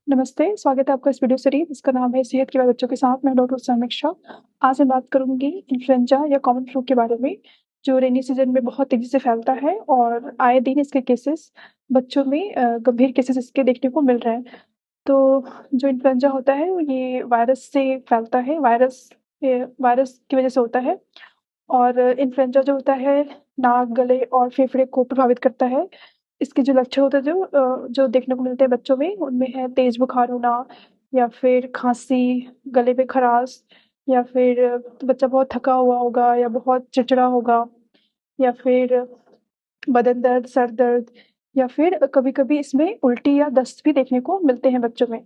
नमस्ते, स्वागत है आपका इस वीडियो सीरीज़ जिसका नाम है सेहत के बारे बच्चों के साथ। मैं डॉक्टर समीक्षा। आज मैं बात करूँगी इन्फ्लुएंजा या कॉमन फ्लू के बारे में, जो रेनी सीज़न में बहुत तेज़ी से फैलता है और आए दिन इसके केसेस बच्चों में गंभीर केसेस इसके देखने को मिल रहे हैं। तो जो इन्फ्लुएंजा होता है ये वायरस से फैलता है, वायरस की वजह से होता है और इन्फ्लुएंजा जो होता है नाक, गले और फेफड़े को प्रभावित करता है। इसके जो लक्षण होते हैं जो देखने को मिलते हैं बच्चों में, उनमें है तेज़ बुखार होना या फिर खाँसी, गले में खराश या फिर बच्चा बहुत थका हुआ होगा या बहुत चिड़चिड़ा होगा या फिर बदन दर्द, सर दर्द या फिर कभी-कभी इसमें उल्टी या दस्त भी देखने को मिलते हैं बच्चों में।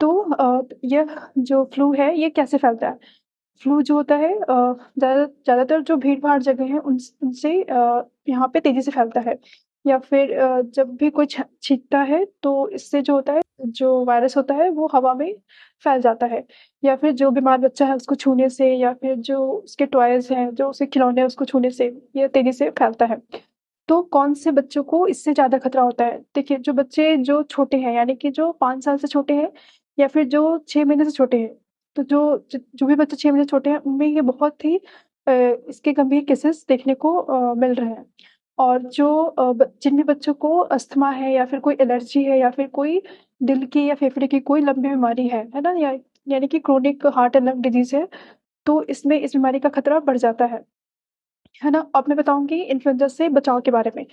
तो यह जो फ्लू है ये कैसे फैलता है? फ्लू जो होता है ज़्यादातर जो भीड़-भाड़ जगह हैं उनसे यहाँ पे तेज़ी से फैलता है या फिर जब भी कोई छींकता है तो इससे जो होता है, जो वायरस होता है वो हवा में फैल जाता है या फिर जो बीमार बच्चा है उसको छूने से या फिर जो उसके टॉयज़ हैं, जो उसके खिलौने हैं उसको छूने से ये तेज़ी से फैलता है। तो कौन से बच्चों को इससे ज़्यादा खतरा होता है? देखिए, जो बच्चे जो छोटे हैं यानी कि जो 5 साल से छोटे हैं या फिर जो 6 महीने से छोटे हैं, तो जो भी बच्चे 6 महीने से छोटे हैं उनमें ये बहुत ही इसके गंभीर केसेस देखने को मिल रहे हैं। और जो ब जिन भी बच्चों को अस्थमा है या फिर कोई एलर्जी है या फिर कोई दिल की या फेफड़े की कोई लंबी बीमारी है ना? यानी कि chronic heart and lung disease है, तो इसमें इस बीमारी का खतरा बढ़ जाता है ना? अब मैं बताऊँगी इन्फ्लुएंजा से बचाव के बारे में।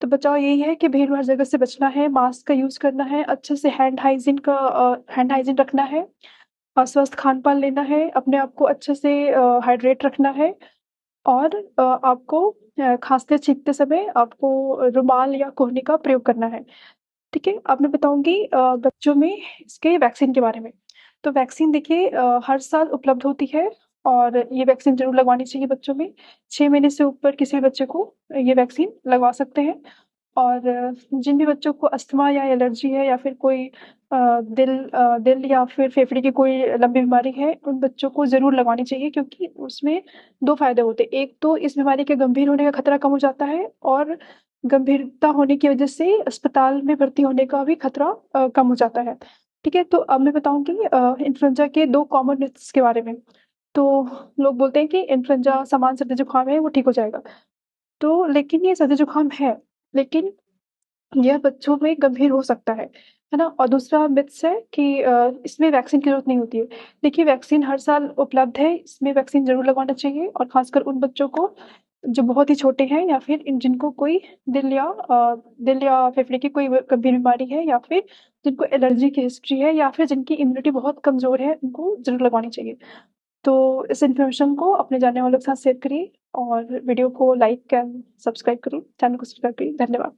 तो बचाव यही है कि भीड़-भाड़ जगह से बचना है, मास्क का यूज़ करना है, अच्छे से हैंड हाइजीन रखना है, स्वस्थ खान-पान लेना है, अपने आप को अच्छे से हाइड्रेट रखना है और आपको खाँसते-छींकते समय आपको रुमाल या कोहनी का प्रयोग करना है। ठीक है? अब मैं बताऊँगी बच्चों में इसके वैक्सीन के बारे में। तो वैक्सीन देखिए हर साल उपलब्ध होती है और ये वैक्सीन ज़रूर लगवानी चाहिए बच्चों में। 6 महीने से ऊपर किसी भी बच्चे को ये वैक्सीन लगवा सकते हैं और जिन भी बच्चों को अस्थमा या एलर्जी है या फिर कोई दिल या फिर फेफड़े की कोई लंबी बीमारी है, उन बच्चों को ज़रूर लगवानी चाहिए क्योंकि उसमें 2 फ़ायदे होते हैं। एक तो इस बीमारी के गंभीर होने का खतरा कम हो जाता है और गंभीरता होने की वजह से अस्पताल में भर्ती होने का भी खतरा कम हो जाता है। ठीक है? तो अब मैं बताऊँगी इन्फ्लुएंजा के 2 कॉमन मिथ्स के बारे में। तो लोग बोलते हैं कि इन्फ्लुएंजा सामान्य सर्दी-जुकाम है, वो ठीक हो जाएगा। तो लेकिन ये सर्दी-जुकाम है, लेकिन यह बच्चों में गंभीर हो सकता है ना? और दूसरा मिथ्स है कि इसमें वैक्सीन की ज़रूरत नहीं होती है। देखिए वैक्सीन हर साल उपलब्ध है, इसमें वैक्सीन ज़रूर लगवाना चाहिए और ख़ासकर उन बच्चों को जो बहुत ही छोटे हैं या फिर जिनको कोई दिल या फेफड़े की कोई गंभीर बीमारी है या फिर जिनको एलर्जी की हिस्ट्री है या फिर जिनकी इम्यूनिटी बहुत कमज़ोर है, उनको ज़रूर लगवानी चाहिए। तो इस इन्फॉर्मेशन को अपने जानने वालों के साथ शेयर करिए और वीडियो को लाइक एंड सब्सक्राइब करिए, चैनल को सब्सक्राइब करिए। धन्यवाद।